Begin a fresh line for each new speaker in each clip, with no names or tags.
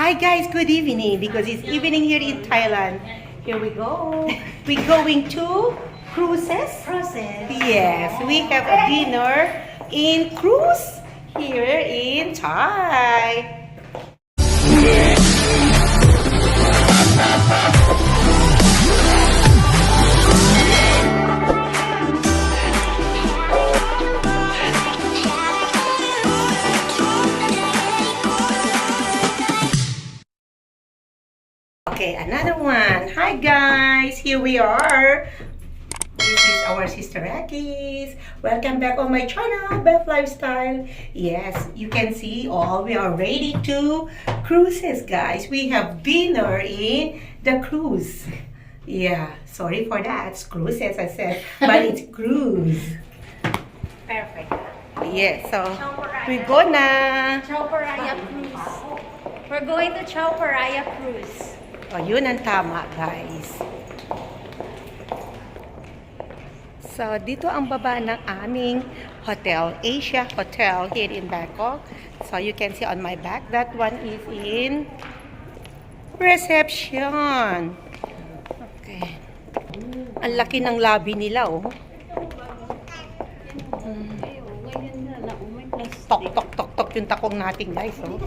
Hi guys, good evening because it's evening here in Thailand. Here we go. We're going to cruises.
Process.
Yes, we have a dinner in cruise here in Thai. Okay, another one. Hi guys, here we are. This is our sister Akis. Welcome back on my channel, Beth Lifestyle. Yes, you can see all we are ready to cruises, guys. We have dinner in the cruise. Yeah, sorry for that. It's cruises, I said, but it's cruise.
Perfect.
Yes, so we go na.
Chao Phraya Cruise. We're going to Chao Phraya Cruise.
O, yun ang tama, guys. So, dito ang baba ng aming hotel, Asia Hotel here in Bangkok. So, you can see on my back, that one is in reception. Okay. Ang laki ng lobby nila, oh. Tok, tok, tok, tok yung takong natin, guys, oh.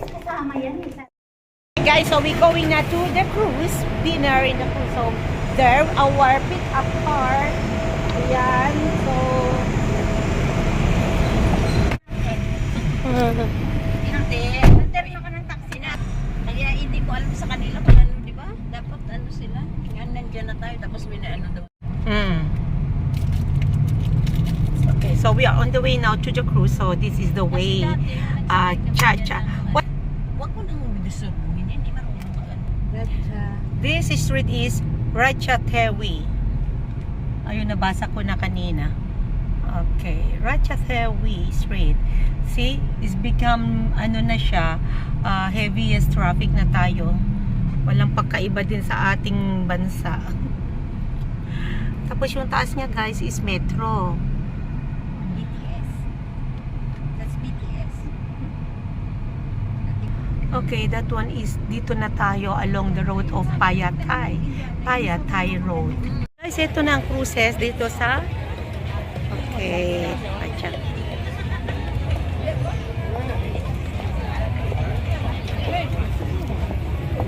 Guys, so we're going na to the cruise, dinner in the cruise. So, there, our pick-up car. Ayan, so...
Hindi. Nandito ka ng taxi na. Kaya hindi ko alam sa kanila kung ano, di ba? Dapat ano sila. Yan, nandiyan na tayo. Tapos may na ano daw.
Okay, so we are on the way now to the cruise. So, this is the way. Cha-cha. What?
Huwag ko nang bidusubuhin. Hindi marunong mag-ano.
This street is Ratchathewi. Ayun, nabasa ko na kanina. Okay, Ratchathewi Street. See, it's become, ano na siya, heaviest traffic na tayo. Walang pagkaiba din sa ating bansa. Tapos yung taas niya, guys, is metro.
BTS. That's BTS.
Okay, that one is, dito na tayo along the road of Payatay. Payatay Road. Guys, ito na ang cruises dito sa... Okay. Acha.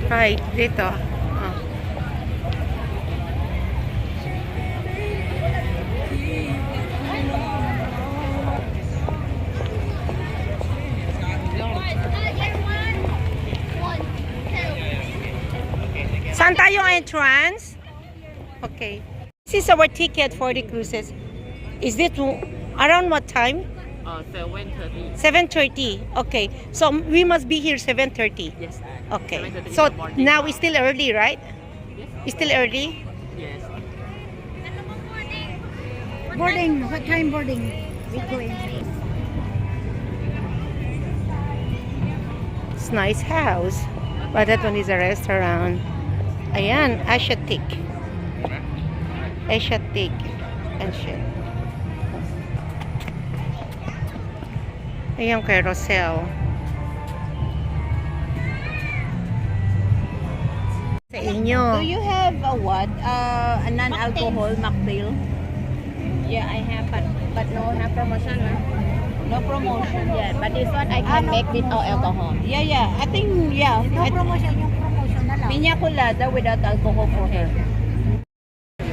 Right, dito. Oh. Saan tayo entrance? Okay. This is our ticket for the cruises. Is it around what time?
7:30.
7:30. Okay. So we must be here 7:30.
Yes.
Okay.
7:30
So
in the morning.
now it's still early, right? It's still early?
Yes.
Boarding. What time boarding? We go in.
It's a nice house. But that one is a restaurant. Ayan, Asiatic. Asiatic and shit. Ayan, carousel. Sa inyo.
Do you have a what? A non-alcohol mocktail? Yeah, I have, but no promotion. No promotion. Yeah, but this one I can make without alcohol. Yeah. I think No promotion, yung promotion na lang. Piña colada without alcohol for her.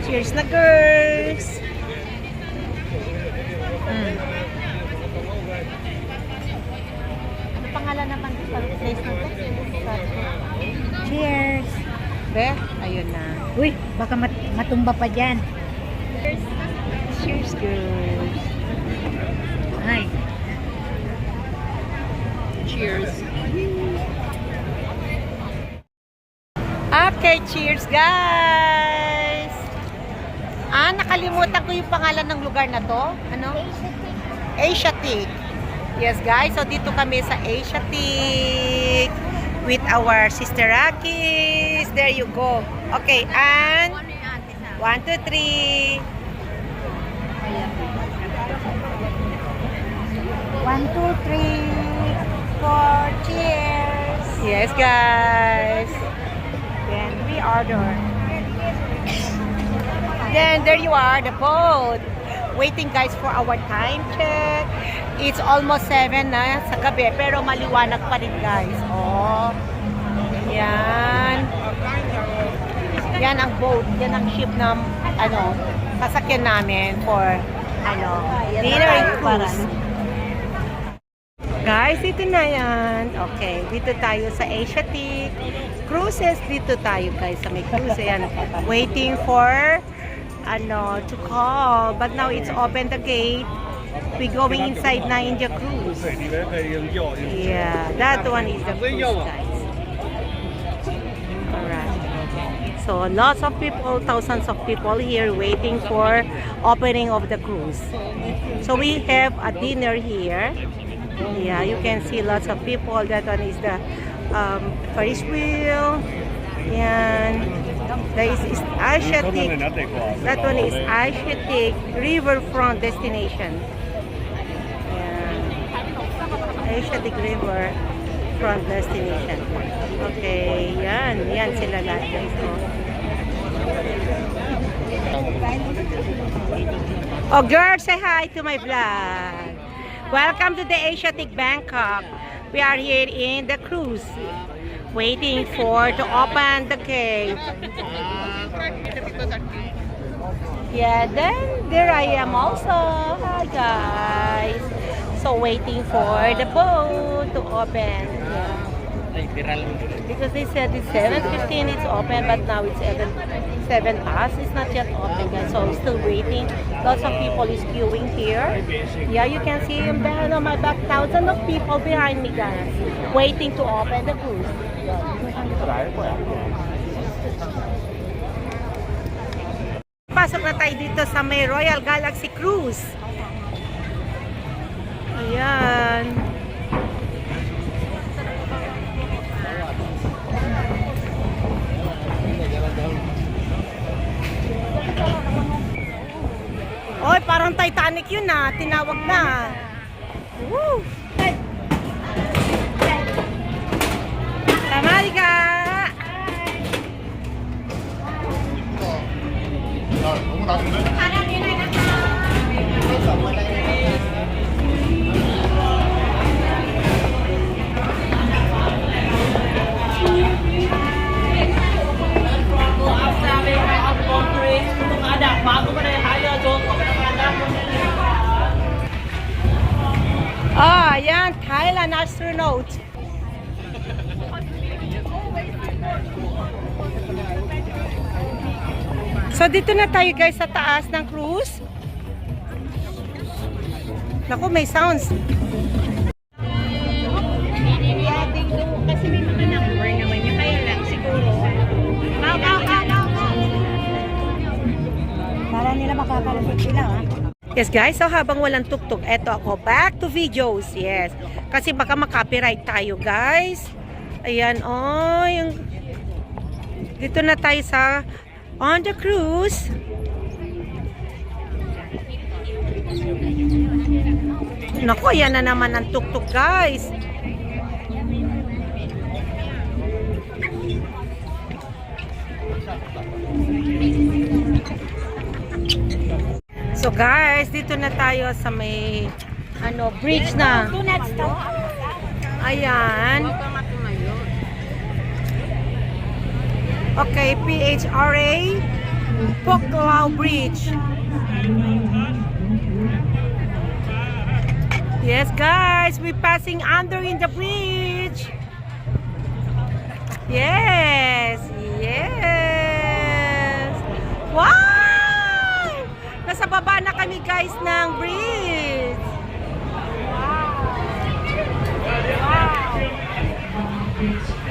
Cheers na, girls!
Ano pangalan naman sa place na to? Cheers!
Be, ayun na.
Uy, baka matumba pa dyan.
Cheers, girls!
Ay.
Cheers.
Okay, cheers, guys! Nakalimutan ko yung pangalan ng lugar na to. Ano? Asiatic. Yes, guys. So, dito kami sa Asiatic with our sister Akis. There you go. Okay, and 1, 2, 3.
1, 2, 3, 4, cheers!
Yes, guys.
Then we order.
Then there you are, the boat. Waiting guys for our time check. It's almost 7 na sa gabi, pero maliwanag pa rin guys. Oh. Yan. Yan ang boat. Yan ang ship na sasakyan namin for dinner and cruise. Guys, dito na yan. Okay, dito tayo sa Asiatic Cruises. Dito tayo guys sa may cruise. Yan. Waiting for to call. But now it's open the gate. We going inside na in the cruise. Yeah, that one is the cruise guys. Alright. So lots of people, thousands of people here waiting for opening of the cruise. So we have a dinner here. Yeah, you can see lots of people. That one is the Ferris wheel. Yan. That is Asiatic. That one is Asiatic Riverfront destination. Yan. Asiatic Riverfront destination. Okay, yan. Yan sila lahat guys. Oh, girl, say hi to my vlog. Welcome to the Asiatic Bangkok. We are here in the cruise, waiting for to open the gate. Yeah, then there I am also. Hi guys. So waiting for the boat to open. Yeah. Because they said it's 7:15 it's open, but now it's 7 past. It's not yet open guys. So still waiting. Lots of people is queuing here. Yeah, you can see behind on my back, thousands of people behind me guys, waiting to open the cruise. Pasok na tayo dito sa may Royal Galaxy Cruise. Ayan. Oy, parang Titanic yun na. Tinawag na. Woo! Tamarika! Ah, yan, Thailand astronaut. So dito na tayo guys sa taas ng cruise. Naku, may sounds.
Kasi may mga number naman niya. Kaya lang siguro. Para nila makakalusot sila ha.
Yes guys, so habang walang tuktok, eto ako, back to videos, yes. Kasi baka makapiright tayo guys. Ayan, oh, yung... Dito na tayo sa on the cruise. Naku, yan na naman ang tuktok guys. So guys, dito na tayo sa may bridge na. Ayan. Okay, PHRA Poklao Bridge. Yes guys, we're passing under in the bridge. Yes. Yes. Wow! Nasa baba na kami guys ng bridge. Wow.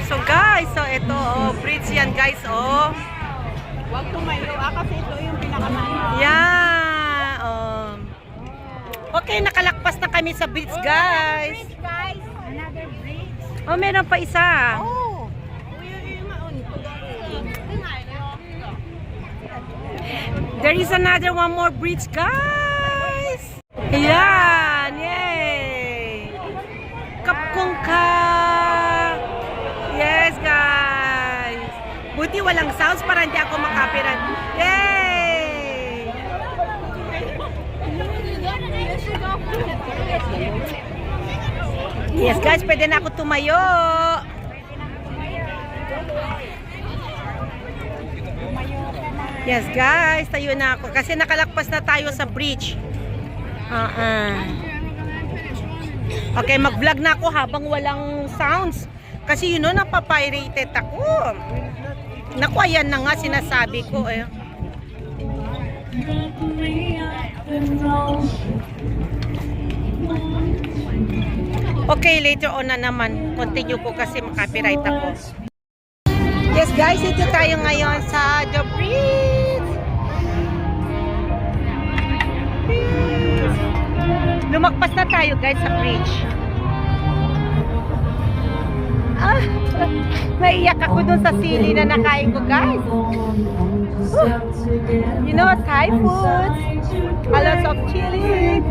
So guys, so ito bridge yan guys
Huwag tumayo kasi ito yung pinakamahal.
Yeah. Okay, nakalakpas na kami sa bridge guys.
Guys, another bridge.
Oh, meron pa isa.
Oh.
There is another one more bridge, guys. Ayan, yay. Kapkong ka. Buti walang sounds para hindi ako makapiran. Yay! Yes guys, pwede na ako tumayo. Yes guys, tayo na ako. Kasi nakalakpas na tayo sa bridge. Okay, mag-vlog na ako habang walang sounds. Kasi yun know, napapirated ako. Naku, ayan na nga sinasabi ko eh. Okay, later on na naman. Continue ko kasi makapiright ako. Yes guys, ito tayo ngayon sa The Bridge. Lumakpas na tayo guys sa bridge. Naiyak ako dun sa sili na nakain ko guys. You know, Thai food. A lot of chili.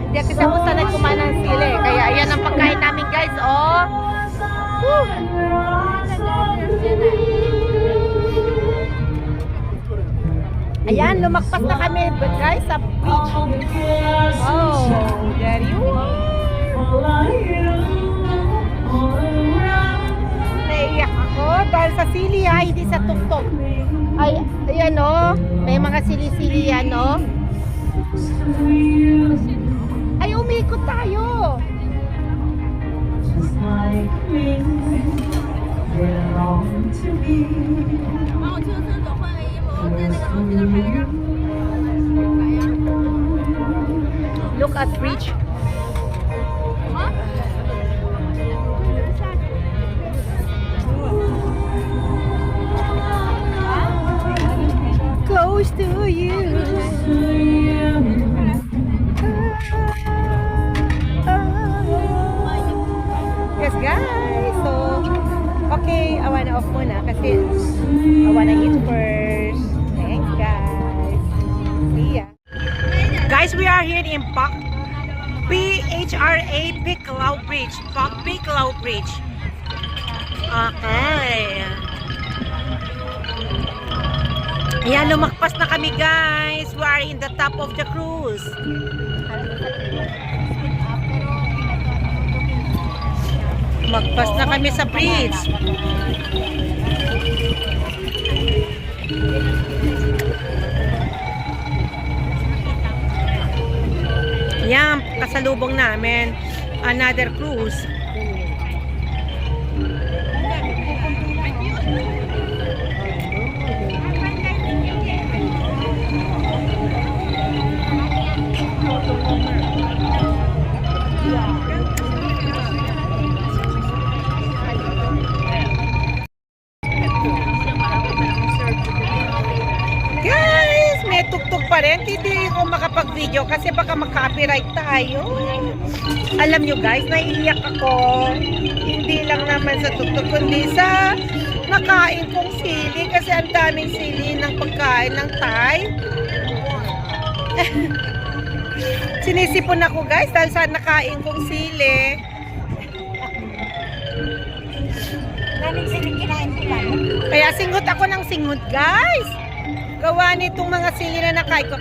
Hindi kasi ako sanay kumain ng sili. Kaya ayan ang pagkain namin guys. Oh. Ayan, lumakpas na kami guys sa beach. Oh, there you are. Naiyak ako dahil sa sili ha, hindi sa tuktok. Ay, ayan o, may mga sili-sili yan o. Ay, umikot tayo. Look at bridge. Close to you. Yes guys, so okay, I wanna off muna kasi I wanna eat first. Thanks guys. See ya. Guys, we are here in PHRA Picklao Bridge. Picklao Bridge. Okay. Ayan, lumakpas na kami guys. We are in the top of the cruise. Magpas na kami sa bridge. Yan, kasalubong namin another cruise. Guys, may tuktok pa rin. Hindi ko makapag-video kasi baka mag-copyright tayo. Alam nyo guys, naiiyak ako. Hindi lang naman sa tuktok, kundi sa nakain kong sili. Kasi ang daming sili ng pagkain ng Thai. Sinisipon ako guys dahil sa nakain kong sili. Kaya singot ako ng singot guys. Gawa nitong mga sili na nakain ko.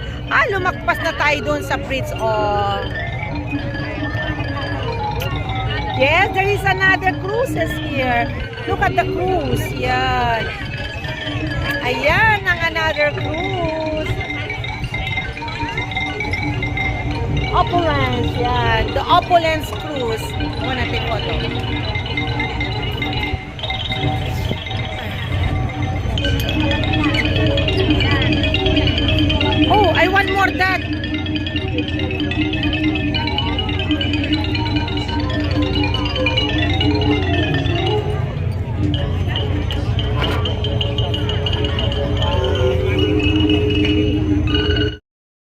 Lumakpas na tayo doon sa bridge. Oh. Yes, there is another cruises here. Look at the cruise. Yan. Ayan ang another cruise. Opulence. Yan. The Opulence cruise. Ako natin photo. Oh, I want more that.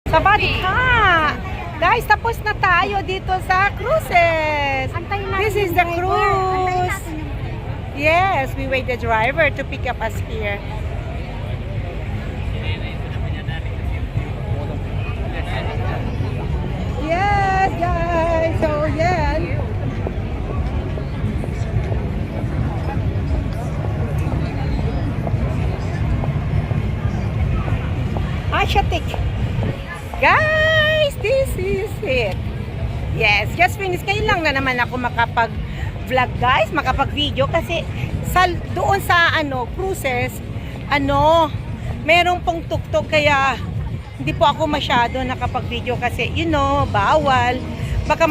Sabadi ka! Guys, tapos na tayo dito sa cruises. This is the cruise. Yes, we wait the driver to pick up us here. Yes, guys. So, yeah. Asiatic. Guys, this is it. Yes, just finished. Ngayon lang na naman ako makapag-vlog, guys, makapag-video kasi doon sa cruises, merong pong tuktok kaya hindi po ako masyado nakapag-video kasi bawal. Baka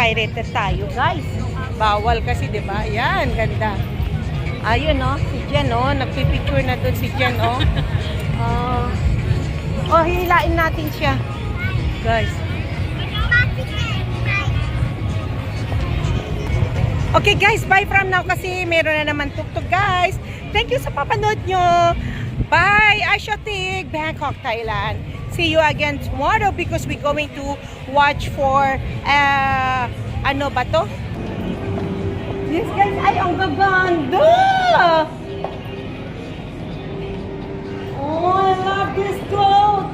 pirated tayo, guys. Bawal kasi, 'di ba? Yan, ganda. Ayun, si Jen, nagpipicture na doon si Jen, hilain natin siya, guys. Okay, guys, bye from now kasi meron na naman tuktok, guys. Thank you sa papanood nyo. Bye, Asiatic, Bangkok, Thailand. See you again tomorrow because we're going to watch for ano ba to? Yes, guys, ay ang gaganda. Oh, I love this cloth.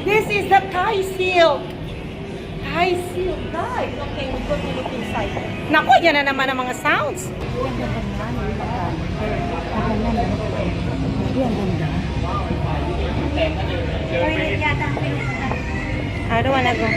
This is the Thai silk. Thai silk, guys. Okay, we're going to look inside. Naku, yan na naman ang mga sounds. I don't wanna go.